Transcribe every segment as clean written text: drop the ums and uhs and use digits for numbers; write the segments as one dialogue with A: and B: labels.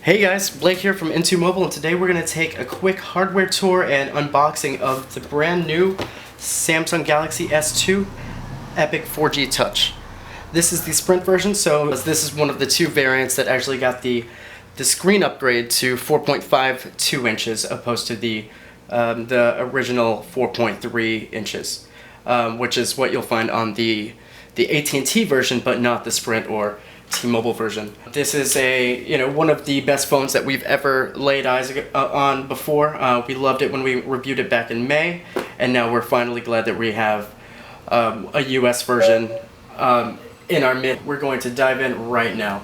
A: Hey guys, Blake here from Into Mobile, and today we're going to take a quick hardware tour and unboxing of the brand new Samsung Galaxy S2 Epic 4G Touch. This is the Sprint version, so this is one of the two variants that actually got the screen upgrade to 4.52 inches opposed to the original 4.3 inches, which is what you'll find on the AT&T version, but not the Sprint or T-Mobile version. This is one of the best phones that we've ever laid eyes on before. We loved it when we reviewed it back in May, and now we're finally glad that we have a US version in our mid. We're going to dive in right now.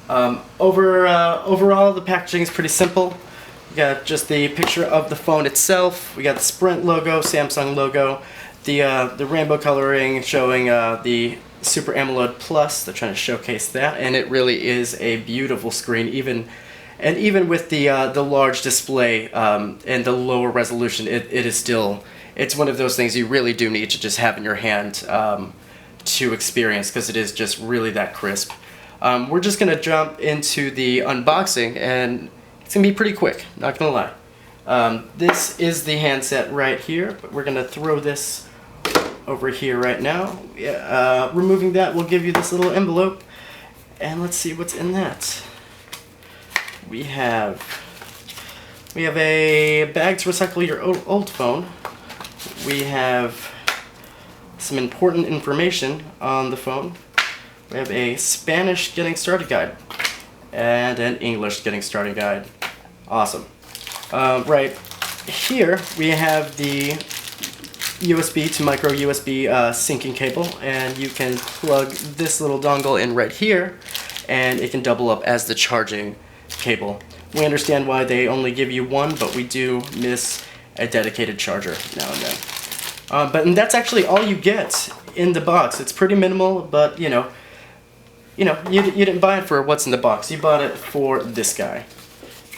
A: Overall, the packaging is pretty simple. We got just the picture of the phone itself. We got the Sprint logo, Samsung logo, the rainbow coloring showing the Super AMOLED Plus. They're trying to showcase that, and it really is a beautiful screen. Even with the large display and the lower resolution, it is still, it's one of those things you really do need to just have in your hand to experience, because it is just really that crisp. We're just gonna jump into the unboxing, and it's gonna be pretty quick, not gonna lie. This is the handset right here, but we're gonna throw this over here right now. Removing that will give you this little envelope, and let's see what's in that. We have a bag to recycle your old phone. We have some important information on the phone. We have a Spanish getting started guide and an English getting started guide. Awesome. Right here we have the USB to micro USB syncing cable, and you can plug this little dongle in right here, and it can double up as the charging cable. We understand why they only give you one, but we do miss a dedicated charger now and then. But that's actually all you get in the box. It's pretty minimal, but you didn't buy it for what's in the box. You bought it for this guy.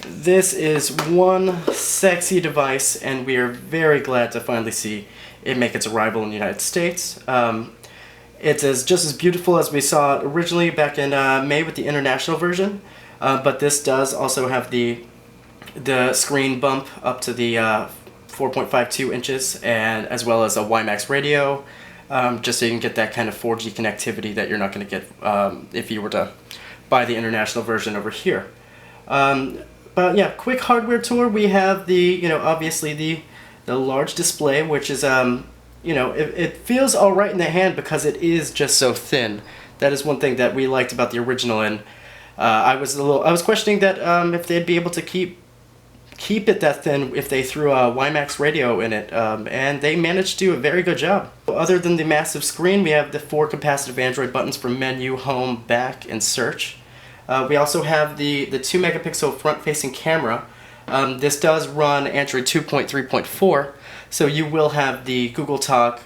A: This is one sexy device, and we are very glad to finally see it make its arrival in the United States. It is just as beautiful as we saw it originally back in May with the international version, but this does also have the screen bump up to the 4.52 inches, and as well as a WiMAX radio, just so you can get that kind of 4G connectivity that you're not going to get if you were to buy the international version over here. But yeah, quick hardware tour. We have the, obviously the large display, which is, it feels all right in the hand because it is just so thin. That is one thing that we liked about the original, and I was questioning that if they'd be able to keep it that thin if they threw a WiMAX radio in it, and they managed to do a very good job. Other than the massive screen, we have the 4 capacitive Android buttons for menu, home, back, and search. We also have the 2 megapixel front-facing camera. This does run Android 2.3.4, so you will have the Google Talk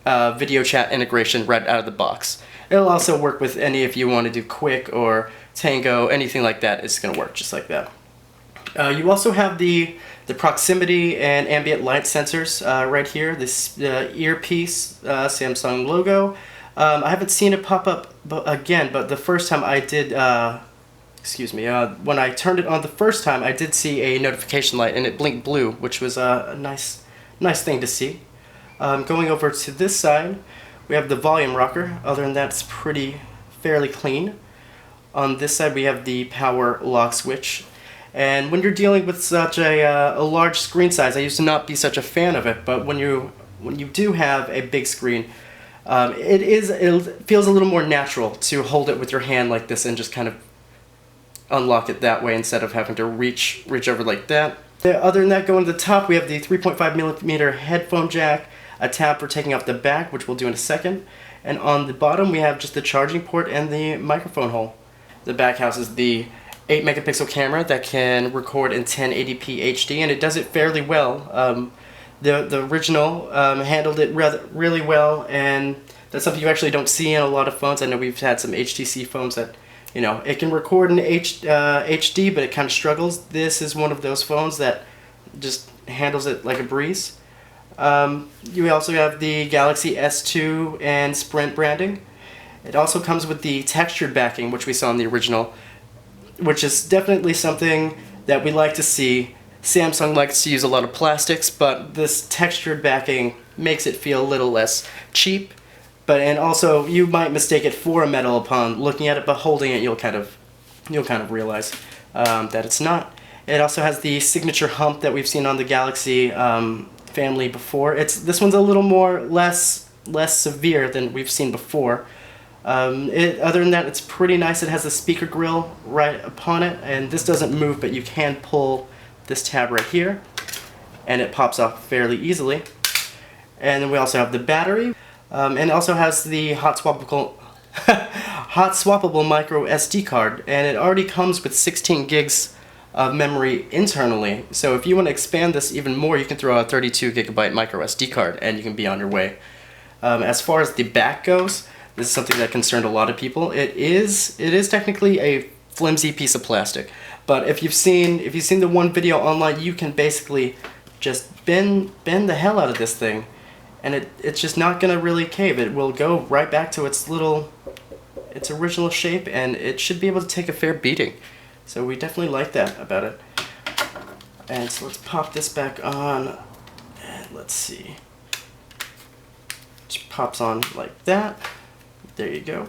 A: video chat integration right out of the box. It'll also work with any, if you want to do Quick or Tango, anything like that, it's going to work just like that. You also have the proximity and ambient light sensors right here. This earpiece Samsung logo. I haven't seen it pop up again, but the first time I did, when I turned it on the first time, I did see a notification light, and it blinked blue, which was a nice thing to see. Going over to this side, we have the volume rocker. Other than that, it's fairly clean. On this side, we have the power lock switch. And when you're dealing with such a large screen size, I used to not be such a fan of it, but when you do have a big screen, it feels a little more natural to hold it with your hand like this and just kind of unlock it that way instead of having to reach over like that. Other than that, going to the top, we have the 3.5 millimeter headphone jack, a tab for taking off the back, which we'll do in a second, and on the bottom we have just the charging port and the microphone hole. The back houses the 8 megapixel camera that can record in 1080p HD, and it does it fairly well. The original handled it really well, and that's something you actually don't see in a lot of phones. I know we've had some HTC phones that, it can record in HD, but it kind of struggles. This is one of those phones that just handles it like a breeze. You also have the Galaxy S2 and Sprint branding. It also comes with the textured backing, which we saw in the original, which is definitely something that we like to see. Samsung likes to use a lot of plastics, but this textured backing makes it feel a little less cheap. And also you might mistake it for a metal upon looking at it, but holding it you'll kind of realize that it's not. It also has the signature hump that we've seen on the Galaxy family before. This one's a little less severe than we've seen before. Other than that, it's pretty nice. It has a speaker grill right upon it, and this doesn't move, but you can pull this tab right here, and it pops off fairly easily. And then we also have the battery, and it also has the hot swappable micro SD card, and it already comes with 16 gigs of memory internally. So if you want to expand this even more, you can throw a 32 gigabyte micro SD card, and you can be on your way. As far as the back goes, this is something that concerned a lot of people. It is technically a flimsy piece of plastic, but if you've seen the one video online, you can basically just bend the hell out of this thing, and it's just not gonna really cave. It will go right back to its original shape, and it should be able to take a fair beating. So we definitely like that about it. And so let's pop this back on, and let's see. It pops on like that. There you go.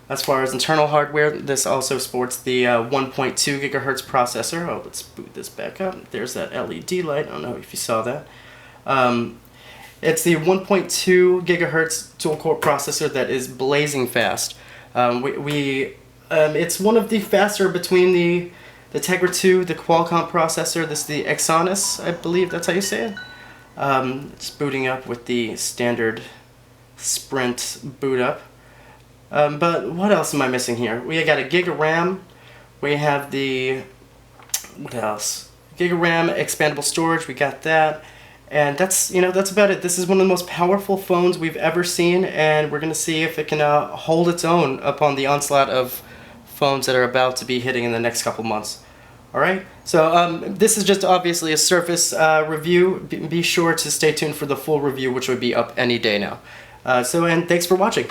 A: As far as internal hardware, this also sports the 1.2 gigahertz processor. Oh, let's boot this back up. There's that LED light. I don't know if you saw that. It's the 1.2 gigahertz dual-core processor that is blazing fast. It's one of the faster between the Tegra 2, the Qualcomm processor. This is the Exynos, I believe that's how you say it. It's booting up with the standard Sprint boot up. But what else am I missing here? We got a gig of RAM. We have the, what else? Gig of RAM, expandable storage. We got that, and that's about it. This is one of the most powerful phones we've ever seen, and we're gonna see if it can hold its own upon the onslaught of phones that are about to be hitting in the next couple months. All right. So this is just obviously a surface review. Be sure to stay tuned for the full review, which would be up any day now. And thanks for watching.